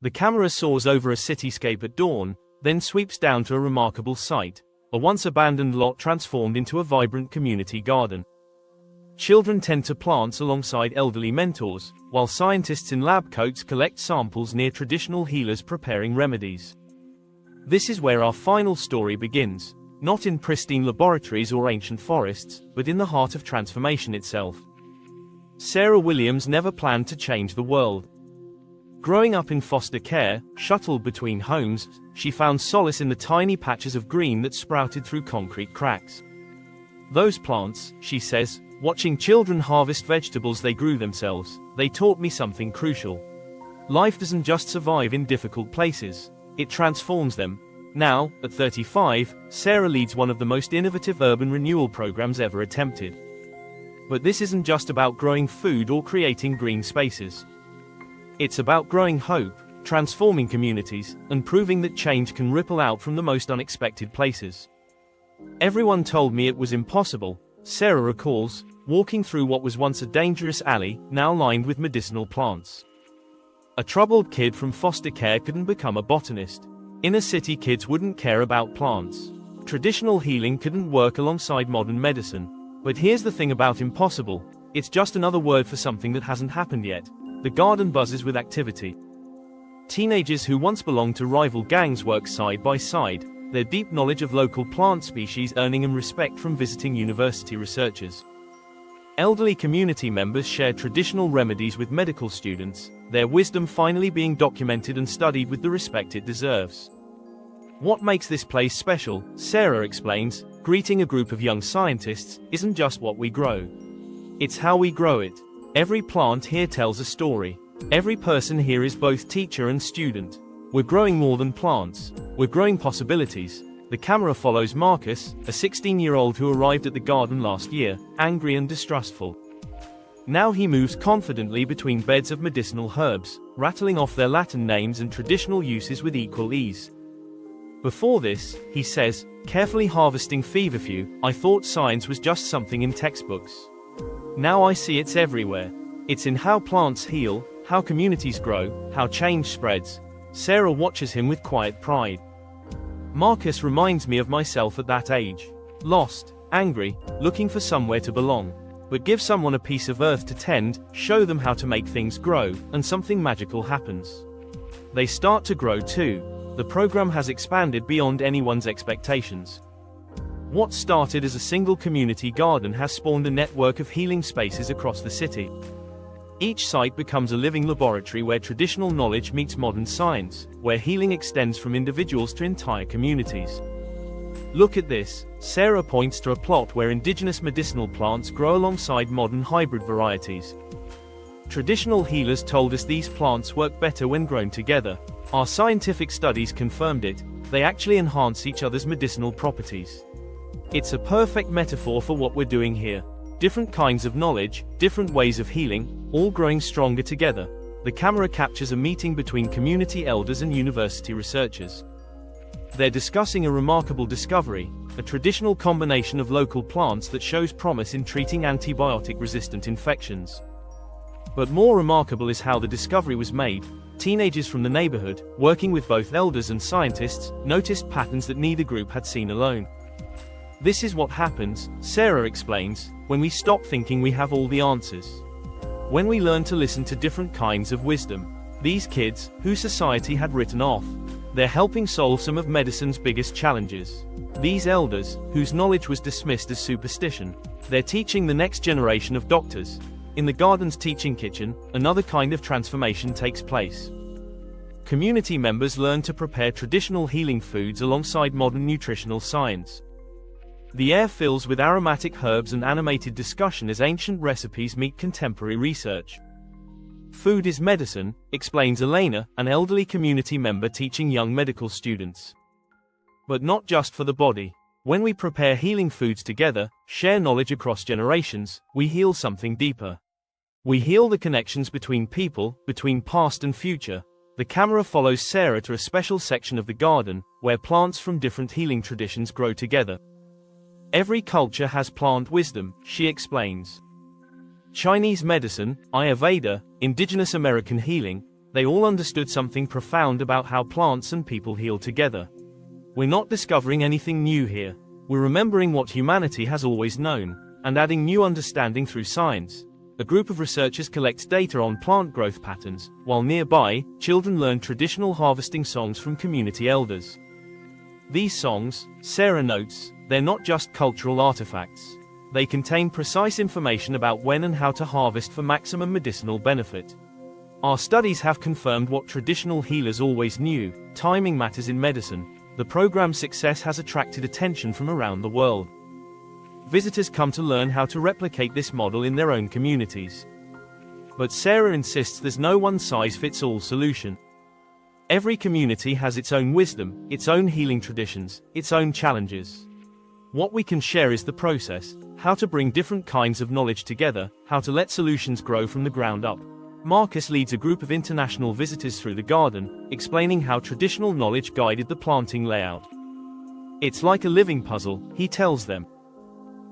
The camera soars over a cityscape at dawn, then sweeps down to a remarkable sight, a once abandoned lot transformed into a vibrant community garden. Children tend to plants alongside elderly mentors, while scientists in lab coats collect samples near traditional healers preparing remedies. This is where our final story begins, not in pristine laboratories or ancient forests, but in the heart of transformation itself. Sarah Williams never planned to change the world. Growing up in foster care, shuttled between homes, she found solace in the tiny patches of green that sprouted through concrete cracks. Those plants, she says, watching children harvest vegetables they grew themselves, they taught me something crucial. Life doesn't just survive in difficult places, it transforms them. Now, at 35, Sarah leads one of the most innovative urban renewal programs ever attempted. But this isn't just about growing food or creating green spaces. It's about growing hope, transforming communities, and proving that change can ripple out from the most unexpected places. Everyone told me it was impossible, Sarah recalls, walking through what was once a dangerous alley, now lined with medicinal plants. A troubled kid from foster care couldn't become a botanist. Inner city kids wouldn't care about plants. Traditional healing couldn't work alongside modern medicine. But here's the thing about impossible, it's just another word for something that hasn't happened yet. The garden buzzes with activity. Teenagers who once belonged to rival gangs work side by side, their deep knowledge of local plant species earning them respect from visiting university researchers. Elderly community members share traditional remedies with medical students, their wisdom finally being documented and studied with the respect it deserves. What makes this place special, Sarah explains, greeting a group of young scientists, isn't just what we grow. It's how we grow it. Every plant here tells a story. Every person here is both teacher and student. We're growing more than plants. We're growing possibilities. The camera follows Marcus, a 16-year-old who arrived at the garden last year, angry and distrustful. Now he moves confidently between beds of medicinal herbs, rattling off their Latin names and traditional uses with equal ease. Before this, he says, carefully harvesting feverfew, I thought science was just something in textbooks. Now I see it's everywhere. It's in how plants heal, how communities grow, how change spreads. Sarah watches him with quiet pride. Marcus reminds me of myself at that age. Lost, angry, looking for somewhere to belong. But give someone a piece of earth to tend, show them how to make things grow, and something magical happens. They start to grow too. The program has expanded beyond anyone's expectations. What started as a single community garden has spawned a network of healing spaces across the city. Each site becomes a living laboratory where traditional knowledge meets modern science, where healing extends from individuals to entire communities. Look at this, Sarah points to a plot where indigenous medicinal plants grow alongside modern hybrid varieties. Traditional healers told us these plants work better when grown together. Our scientific studies confirmed it, they actually enhance each other's medicinal properties. It's a perfect metaphor for what we're doing here. Different kinds of knowledge, different ways of healing, all growing stronger together. The camera captures a meeting between community elders and university researchers. They're discussing a remarkable discovery, a traditional combination of local plants that shows promise in treating antibiotic-resistant infections. But more remarkable is how the discovery was made. Teenagers from the neighborhood, working with both elders and scientists, noticed patterns that neither group had seen alone. This is what happens, Sarah explains, when we stop thinking we have all the answers. When we learn to listen to different kinds of wisdom. These kids, who society had written off, they're helping solve some of medicine's biggest challenges. These elders, whose knowledge was dismissed as superstition, they're teaching the next generation of doctors. In the garden's teaching kitchen, another kind of transformation takes place. Community members learn to prepare traditional healing foods alongside modern nutritional science. The air fills with aromatic herbs and animated discussion as ancient recipes meet contemporary research. Food is medicine, explains Elena, an elderly community member teaching young medical students. But not just for the body. When we prepare healing foods together, share knowledge across generations, we heal something deeper. We heal the connections between people, between past and future. The camera follows Sarah to a special section of the garden, where plants from different healing traditions grow together. Every culture has plant wisdom, she explains. Chinese medicine, Ayurveda, indigenous American healing, They all understood something profound about how plants and people heal together. We're not discovering anything new here. We're remembering what humanity has always known, and adding new understanding through science. A group of researchers collects data on plant growth patterns, while nearby, children learn traditional harvesting songs from community elders. These songs, Sarah notes, they're not just cultural artifacts. They contain precise information about when and how to harvest for maximum medicinal benefit. Our studies have confirmed what traditional healers always knew: timing matters in medicine. The program's success has attracted attention from around the world. Visitors come to learn how to replicate this model in their own communities. But Sarah insists there's no one-size-fits-all solution. Every community has its own wisdom, its own healing traditions, its own challenges. What we can share is the process, how to bring different kinds of knowledge together, how to let solutions grow from the ground up. Marcus leads a group of international visitors through the garden, explaining how traditional knowledge guided the planting layout. It's like a living puzzle, he tells them.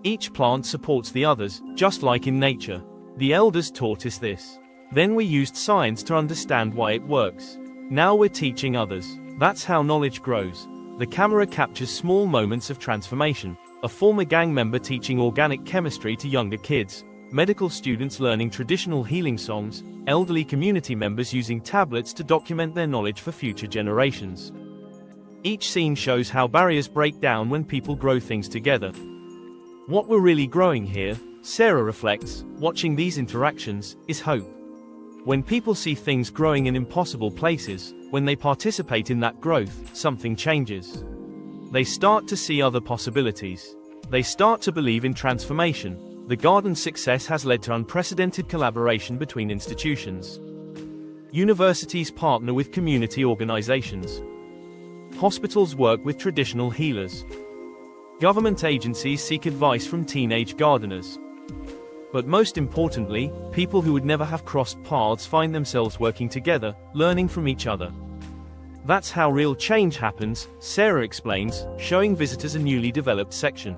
Each plant supports the others, just like in nature. The elders taught us this. Then we used science to understand why it works. Now we're teaching others. That's how knowledge grows. The camera captures small moments of transformation. A former gang member teaching organic chemistry to younger kids. Medical students learning traditional healing songs. Elderly community members using tablets to document their knowledge for future generations. Each scene shows how barriers break down when people grow things together. What we're really growing here, Sarah reflects, watching these interactions, is hope. When people see things growing in impossible places, when they participate in that growth, something changes. They start to see other possibilities. They start to believe in transformation. The garden's success has led to unprecedented collaboration between institutions. Universities partner with community organizations. Hospitals work with traditional healers. Government agencies seek advice from teenage gardeners. But most importantly, people who would never have crossed paths find themselves working together, learning from each other. That's how real change happens, Sarah explains, showing visitors a newly developed section.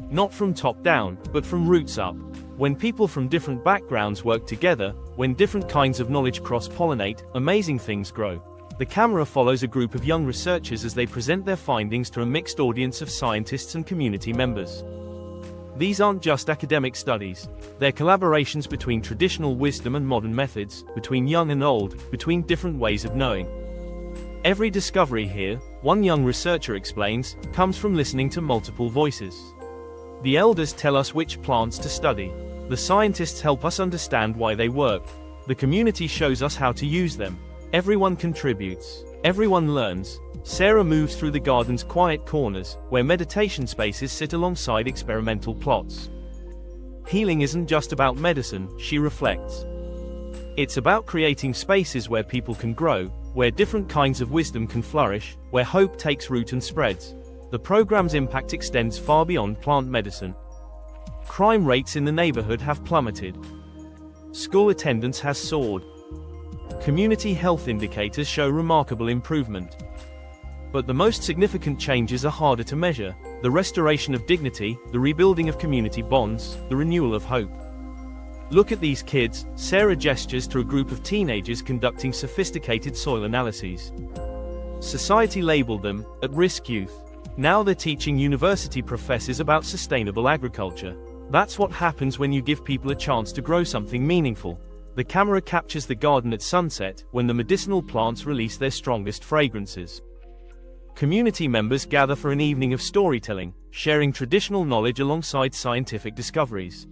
Not from top down, but from roots up. When people from different backgrounds work together, when different kinds of knowledge cross-pollinate, amazing things grow. The camera follows a group of young researchers as they present their findings to a mixed audience of scientists and community members. These aren't just academic studies. They're collaborations between traditional wisdom and modern methods, between young and old, between different ways of knowing. Every discovery here, one young researcher explains, comes from listening to multiple voices. The elders tell us which plants to study. The scientists help us understand why they work. The community shows us how to use them. Everyone contributes. Everyone learns. Sarah moves through the garden's quiet corners, where meditation spaces sit alongside experimental plots. Healing isn't just about medicine, she reflects. It's about creating spaces where people can grow, where different kinds of wisdom can flourish, where hope takes root and spreads. The program's impact extends far beyond plant medicine. Crime rates in the neighborhood have plummeted. School attendance has soared. Community health indicators show remarkable improvement. But the most significant changes are harder to measure: the restoration of dignity, the rebuilding of community bonds, the renewal of hope. Look at these kids, Sarah gestures to a group of teenagers conducting sophisticated soil analyses. Society labeled them at-risk youth. Now they're teaching university professors about sustainable agriculture. That's what happens when you give people a chance to grow something meaningful. The camera captures the garden at sunset, when the medicinal plants release their strongest fragrances. Community members gather for an evening of storytelling, sharing traditional knowledge alongside scientific discoveries.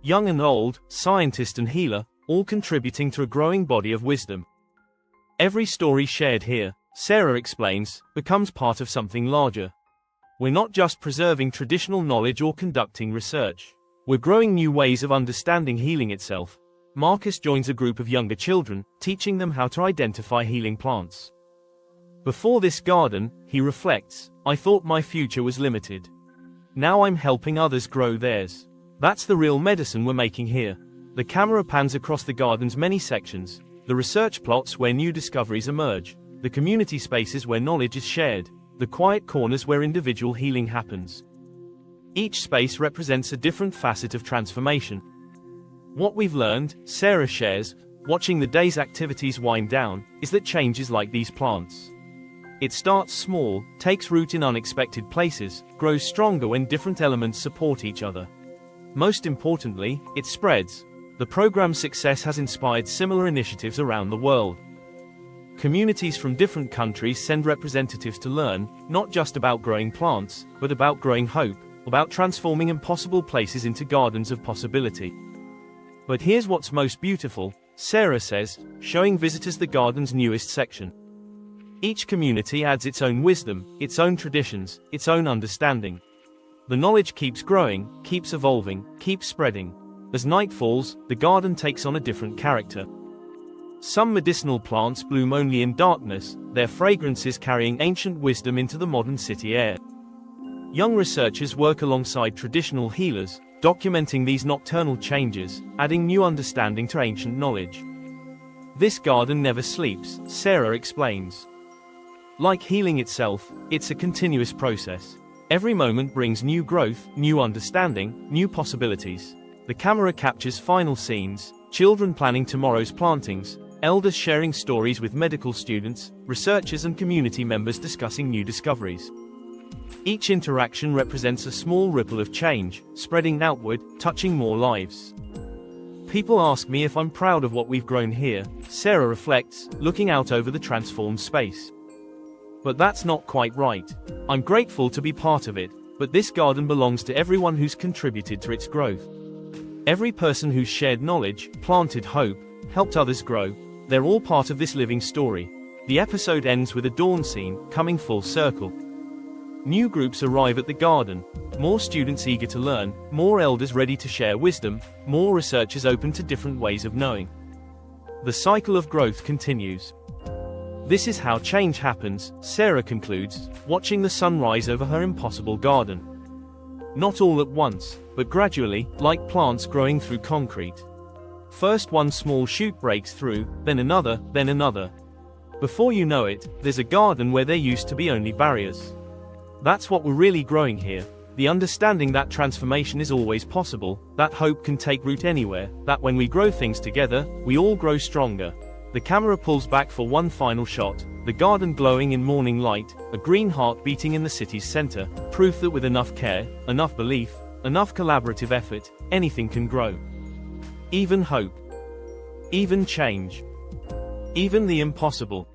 Young and old, scientist and healer, all contributing to a growing body of wisdom. Every story shared here, Sarah explains, becomes part of something larger. We're not just preserving traditional knowledge or conducting research. We're growing new ways of understanding healing itself. Marcus joins a group of younger children, teaching them how to identify healing plants. Before this garden, he reflects, I thought my future was limited. Now I'm helping others grow theirs. That's the real medicine we're making here. The camera pans across the garden's many sections, the research plots where new discoveries emerge, the community spaces where knowledge is shared, the quiet corners where individual healing happens. Each space represents a different facet of transformation. What we've learned, Sarah shares, watching the day's activities wind down, is that change is like these plants. It starts small, takes root in unexpected places, grows stronger when different elements support each other. Most importantly, it spreads. The program's success has inspired similar initiatives around the world. Communities from different countries send representatives to learn, not just about growing plants, but about growing hope, about transforming impossible places into gardens of possibility. But here's what's most beautiful, Sarah says, showing visitors the garden's newest section. Each community adds its own wisdom, its own traditions, its own understanding. The knowledge keeps growing, keeps evolving, keeps spreading. As night falls, the garden takes on a different character. Some medicinal plants bloom only in darkness, their fragrances carrying ancient wisdom into the modern city air. Young researchers work alongside traditional healers, documenting these nocturnal changes, adding new understanding to ancient knowledge. This garden never sleeps, Sarah explains. Like healing itself, it's a continuous process. Every moment brings new growth, new understanding, new possibilities. The camera captures final scenes, children planning tomorrow's plantings, elders sharing stories with medical students, researchers and community members discussing new discoveries. Each interaction represents a small ripple of change, spreading outward, touching more lives. People ask me if I'm proud of what we've grown here, Sarah reflects, looking out over the transformed space. But that's not quite right. I'm grateful to be part of it, but this garden belongs to everyone who's contributed to its growth. Every person who's shared knowledge, planted hope, helped others grow, they're all part of this living story. The episode ends with a dawn scene, coming full circle. New groups arrive at the garden, more students eager to learn, more elders ready to share wisdom, more researchers open to different ways of knowing. The cycle of growth continues. This is how change happens, Sarah concludes, watching the sun rise over her impossible garden. Not all at once, but gradually, like plants growing through concrete. First one small shoot breaks through, then another, then another. Before you know it, there's a garden where there used to be only barriers. That's what we're really growing here, the understanding that transformation is always possible, that hope can take root anywhere, that when we grow things together, we all grow stronger. The camera pulls back for one final shot, the garden glowing in morning light, a green heart beating in the city's center, proof that with enough care, enough belief, enough collaborative effort, anything can grow. Even hope. Even change. Even the impossible.